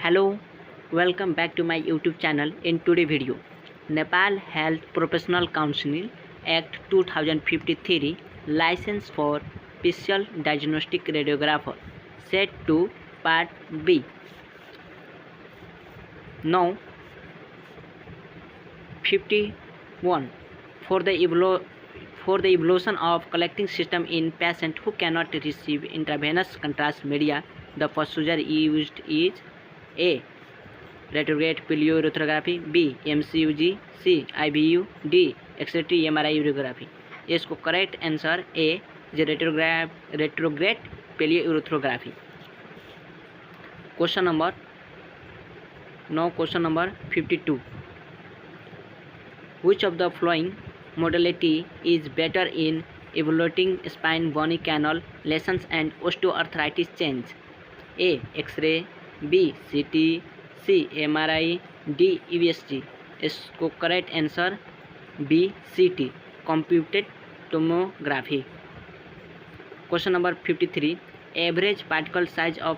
Hello, welcome back to my YouTube channel. In today's video, Nepal Health Professional Council Act 2053 license for special diagnostic radiographer set to part B. Now 51 for the evolution of collecting system in patient who cannot receive intravenous contrast media. The procedure used is A. Retrograde paleourethography, B. MCUG, C. IVU, D. X-ray MRI urography. इसको correct answer A retrograde paleourethography. Question number 52. Which of the following modality is better in evaluating spine bony canal lesions and osteoarthritis change? A. X-ray, B. CT, C. MRI, D. EVSG. इसको correct answer B CT computed tomography. Question number 53. Average particle size of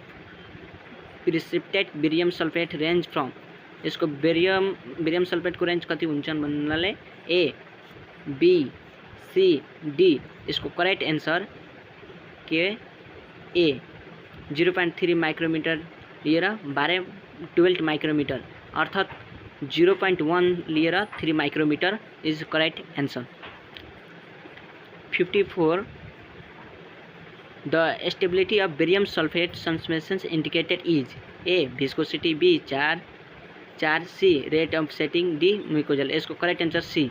precipitate barium sulphate range from. इसको barium sulphate को range कति हुन्छन् भन्नाले A B C D. इसको correct answer के A 0.3 micrometer लिएर 12 micrometer अर्थात 0.1 लिएर 3 micrometre is correct answer. 54. The stability of barium sulfate suspensions indicated is A. Viscosity, B. char, C. Rate of setting, D. mucosal. इसको correct answer C.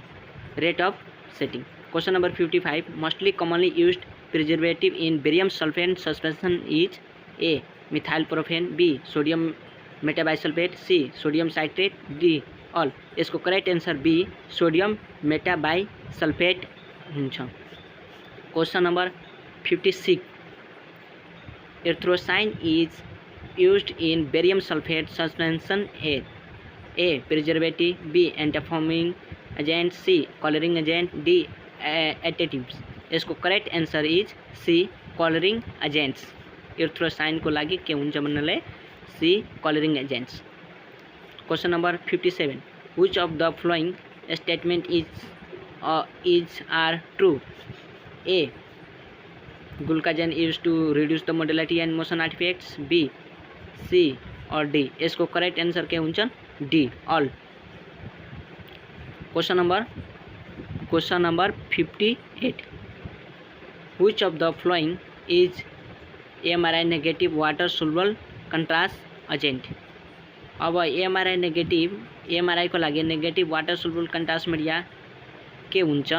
Rate of setting. Question number 55. Mostly commonly used preservative in barium sulfate suspension is A. Methylpropane, B. Sodium metabisulfate, C. Sodium citrate, D. all. इसको correct answer B. Sodium metabisulfate हुन्छ. Question number 56. Erythrocyan is used in barium sulfate suspension as A. preservative, B. antifoaming agent, C. coloring agent, D. additives. यसको correct answer is C. coloring agents. erythrocyan को लागि के हुन्छ भन्नाले C. coloring agents. Question number 57. Which of the following statement is are true? A. Glucagon used to reduce the modality and motion artifacts, B. C or D. यसको correct answer के हुन्छ D. all. Question number 58. Which of the following is MRI negative water soluble contrast agent? अब MRI को लागि negative water soluble contrast media के हुन्छ?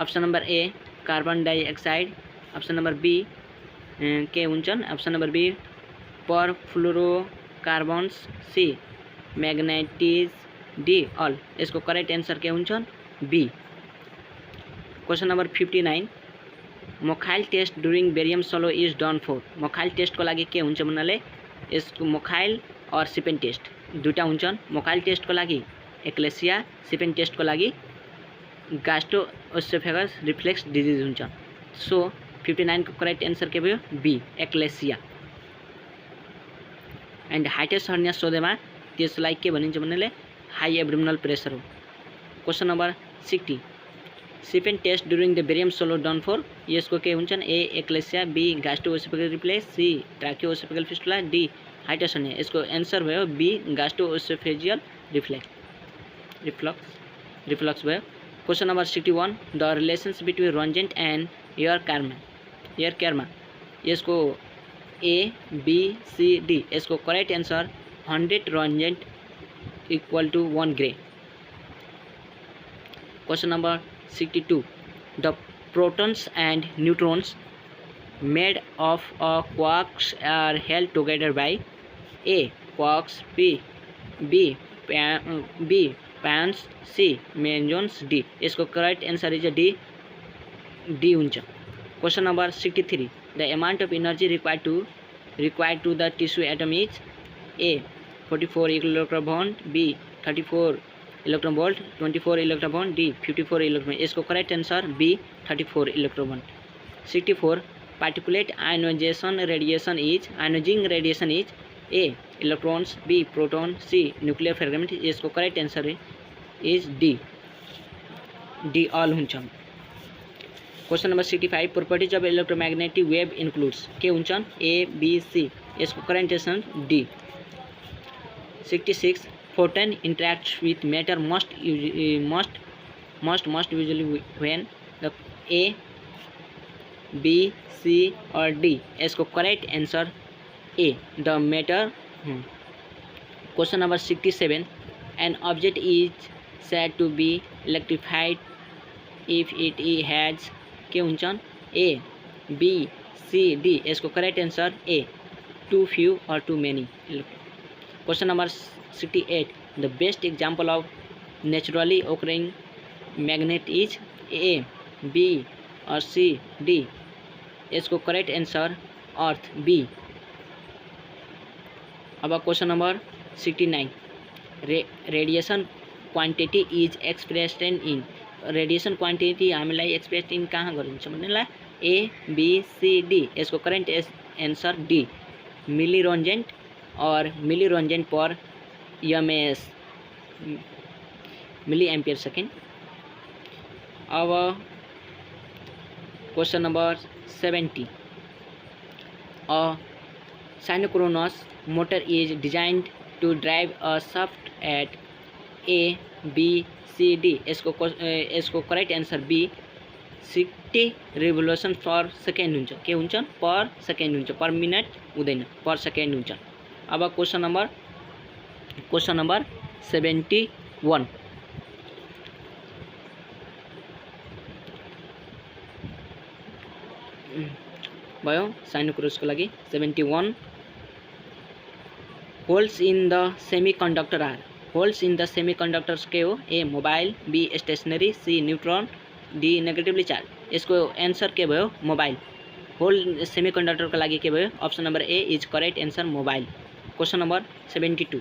Option number A carbon dioxide, option number B के हुन्छन्, option number B perfluorocarbons, C magnetize, D all. यसको correct answer के हुन्छन् बी. Question number 59. मोखाइल test during barium swallow is done for. मोखाइल test को लागि के हुन्छ भन्नाले यसको मोखाइल और सिपेन टेस्ट दुईटा हुन्छन्. मोखाइल टेस्ट को लागि एक्लेसिया, सिपेन टेस्ट को लागि गास्ट्रोएसोफेगस रिफ्लेक्स डिजीज हुन्छ. सो 59 को करेक्ट आंसर के भयो B achalasia. And hiatus hernia सोधेमा त्यसलाई के भनिन्छ भन्नाले हाई एब्डोमिनल प्रेसर हो. Question number 60. सिपेन test during the barium swallow done for. यसको के हुन्छन् A achalasia, B gastroesophageal reflux, C tracheoesophageal fistula, D hiatus hernia. यसको आंसर भयो बी गास्ट्रोएसोफेजियल रिफ्लक्स भयो. Question number 61. The relations between Rongent and ear karma. यसको A, B, C, D. यसको correct answer 100 Rongent equal to 1 Gray. Question number 62. The protons and neutrons made of quarks are held together by A. quarks, B pions, C mesons, D. इसको correct answer is D हुन्छ. Question number 63. The amount of energy required to the tissue atom is A. 44 electron volt, B. 34 electron volt, 24 electron volt, D. 54 electron. इसको correct answer B. 34 electron volt. 64. particulate ionizing radiation is A. electrons, B. proton, C. nuclear fragment. इसको correct answer is D all हुंचन. Question number 65 properties of electromagnetic wave includes के हुंचन A, B, C. इसको correct answer D. 66 photon interacts with matter most usually when the A, B, C or D. इसको correct answer A, the matter. Question number 67 an object is said to be electrified if it has के उंचन A, B, C, D. इसको correct answer A, too few or too many. Question number 68 the best example of naturally occurring magnet is A, B or C, D. इसको correct answer अर्थ B. अब question number 69 radiation quantity is expressed in radiation quantity हामीलाई expressed in कहाँ गरिन्छ भन्नेलाई A, B, C, D. यसको correct answer D, मिलिरोन्जेन्ट और मिलिरोन्जेन्ट पर MS milli ampere second. अब question number 70 synchronous motor is designed to drive a shaft at A, B, C, D. इसको correct answer B, 60 revolution पर second हुन्छ के हुन्छ पर सेकेंड हुन्छ पर मिनट हुँदैन पर सेकेंड हुन्छ. अब क्वेश्चन नंबर 71 भयो साइनोक्रोसको लागि. 71 holes in the semiconductor are holes in the semiconductors के हो A, mobile, B, stationary, C, neutron, D, negatively charge. यसको आंसर के भयो मोबाइल. होल सेमीकंडक्टर को लागि के भयो option number A is correct answer mobile. Question number 72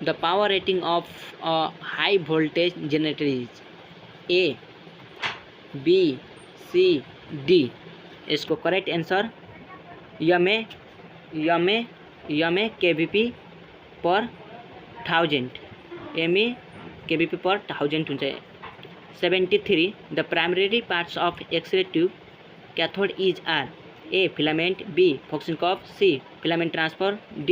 the power rating of a high voltage generator is A, B, C, D. इसको correct answer यमे kVp पर 1000 एमई केवीपी पर 1000 हुन्छ. 73 the primary parts of x-ray tube cathode is are A, filament, B, function cup, C, filament transfer, D,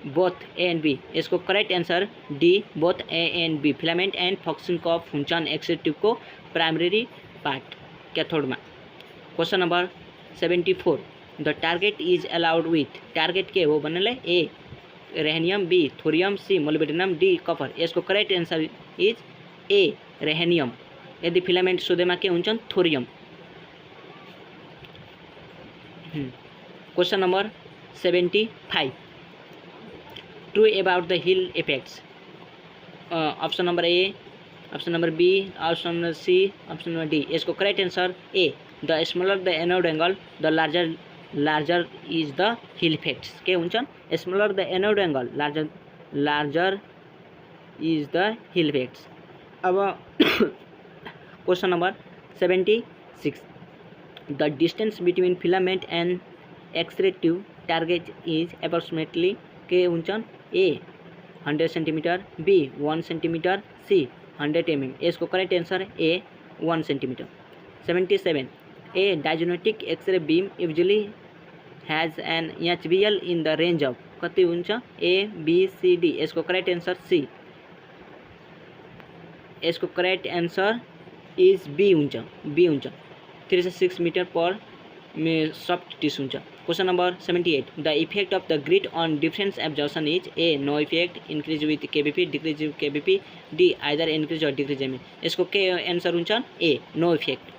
both A and B. इसको correct answer D, both A and B. Filament and function cup हुन्छन् x-ray tube को primary part cathode में. Question number 74 the target is alloyed with target के हो भन्नेलाई A, रेहनियम, B, thorium, C, molybdenum, D, Kapoor. यसको correct answer is A, रेहनियम. यदि filament सोधेमा के हुन्छन् thorium. Question number 75 true about the hill effects. Option number A, option number B, option number C, option number D. इसको correct answer A, the smaller the anode angle the larger is the hill effects. के हुन्छन् smaller the anode angle larger is the hill effects. अब question number 76 the distance between filament and x ray tube target is approximately के हुन्छन् A, 100 centimeter, B, 1 centimeter, C, 100 mm. इसको correct answer A, 1 centimeter. 77 A diagnostic x ray beam usually has an HBL in the range of कति हुन्छ A, B, C, D. इसको correct answer C. इसको correct answer is B हुन्छ 306 meter पर soft tissue हुन्छ. Question number 78 the effect of the grid on difference absorption is A, no effect, increase with KVP, decrease with KVP, D, either increase or decrease एम. इसको के answer हुन्छ A, no effect.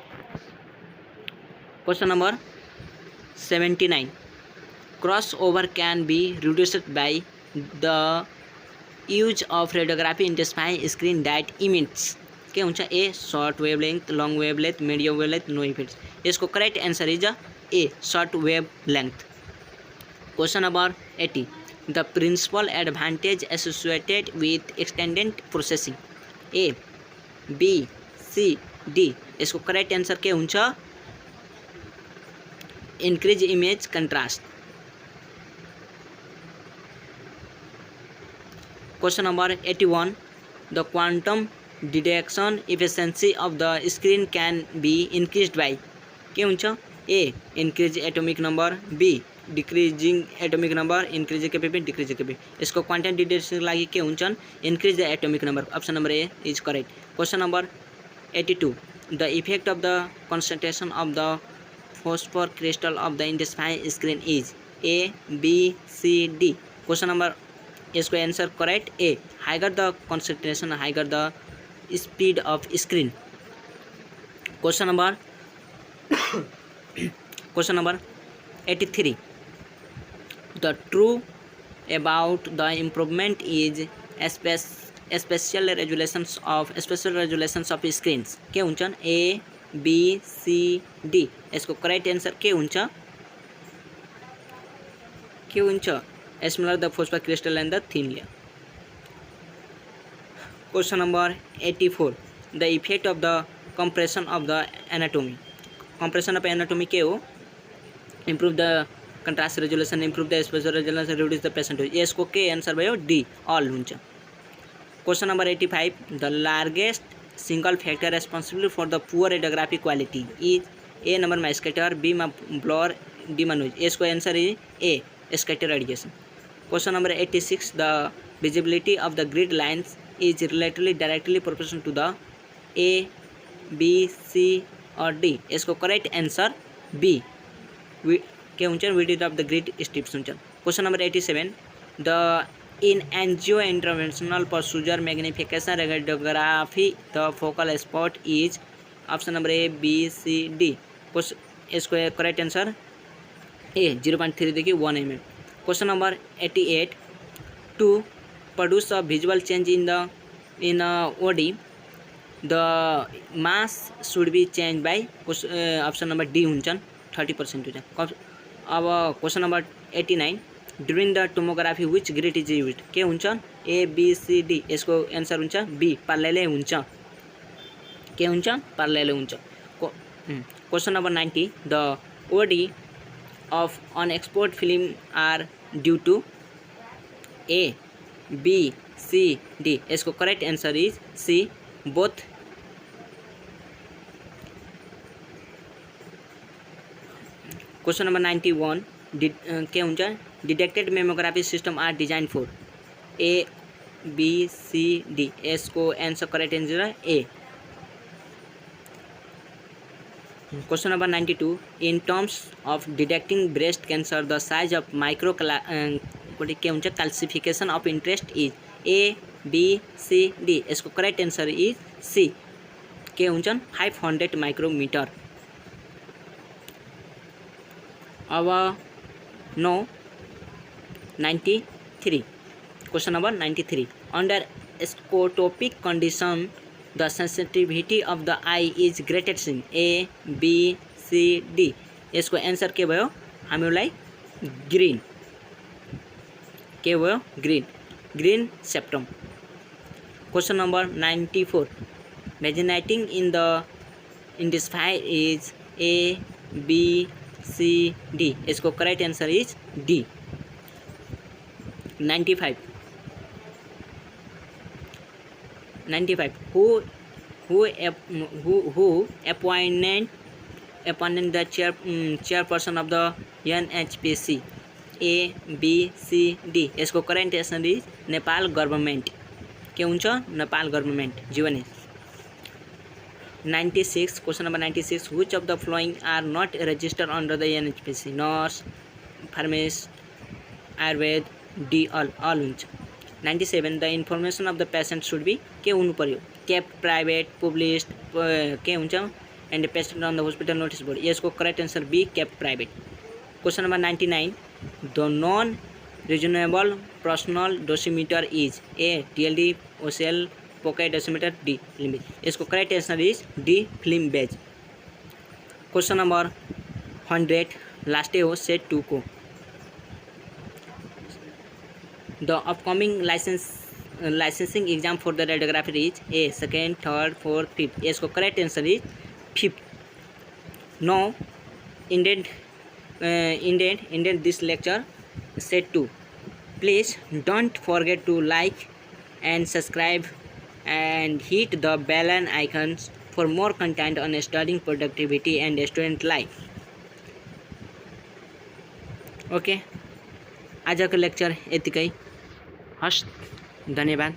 Question number 79 cross over can be reduced by the use of radiography intensifying screen that emits. के हुन्छ A, short wavelength, long wavelength, medium wavelength, no effects. इसको correct answer is A, short wave length. Question number 80 the principal advantage associated with extended processing A, B, C, D. यसको correct answer के हुन्छ increase image contrast. Question number 81 the quantum detection efficiency of the screen can be increased by के हुन्छ A increase atomic number, B decreasing atomic number, increase capability, decrease capability. यसको quantum detection लागि के हुन्छन् increase the atomic number. Option number A is correct. Question number 82 the effect of the concentration of the phosphor crystal of the intestine screen is A, B, C, D। Question number इसको answer correct A higher the concentration higher the speed of screen. Question number 83 the true about the improvement is spatial resolutions of screens के हुन्छन् A, B, C, D. यसको correct answer के हुन्छ smaller the phosphor crystal and the thin layer. Question number 84 the effect of the compression of the anatomy. Compression of anatomy के हो improve the contrast resolution, improve the spatial resolution, reduce the patient. यसको के आंसर भयो D all हुन्छ। Question number 85 the largest single factor responsible for the poor radiography quality is A number में scatter, B में blur, D में noise. इसको answer is A scatter radiation. Question number 86 the visibility of the grid lines is relatively directly proportional to the A, B, C और D. इसको correct answer B के हुन्छ width of the grid strips हुन्छ। Question number 87 the in angio interventional procedure magnification radiography the focal spot is option number A, B, C, D. इसको correct answer A 0.3 देखिए 1 mm। Question number 88 to produce a visual change in OD the mAs should be change by option number D हुन्छन् 30% हुन्छ। अब question number 89 during the tomography which grid is used के हुन्छ ए, B, C, D. यसको answer हुन्छ B parallel हुन्छ के हुन्छ पैरेलल हुन्छ। Question number 90 the OD of unexported film are due to A, B, C, D। इसको correct answer is C both. Question number 91 के हुन्छ detected mammography system are design for A, B, C, D. इसको answer correct answer A. Question number 92 in terms of detecting breast cancer the size of micro के हुन्छ classification of interest is A, B, C, D. इसको correct answer is C के हुन्छन् 500 micrometer. अब 93 question number 93 under scotopic condition the sensitivity of the eye is greatest in A, B, C, D. यसको answer के भयो हामीलाई green के भयो green septum. Question number 94 resonating in the intestine is A, B, C, D. इसको correct answer is D. 95 who appointed the chairperson of the NHPC A, B, C, D। इसको correct answer is Nepal government के हुन्छ Nepal government जीवन। 96 question number 96 which of the following are not registered under the NHPC nurse, pharmacist, Ayurveda, D all हुन्छ। 97 the information of the patient should be के हुनु पर्यो kept private publicised के हुन्छ and patient on the hospital notice board. यसको correct answer B kept private. Question number 99 the non reasonable personal dosimeter is A, TLD, OCL, pocket dosimeter, D limit. इसको correct answer is D film badge. Question number 100 last हो set 2 को the upcoming licensing exam for the radiographer is A, second, third, fourth, fifth। इसको correct answer is Fifth, now ended this lecture. Set 2. Please don't forget to like and subscribe and hit the bell and icons for more content on studying productivity and student life. Okay, आजको lecture यतिकै। हस्, धन्यवाद।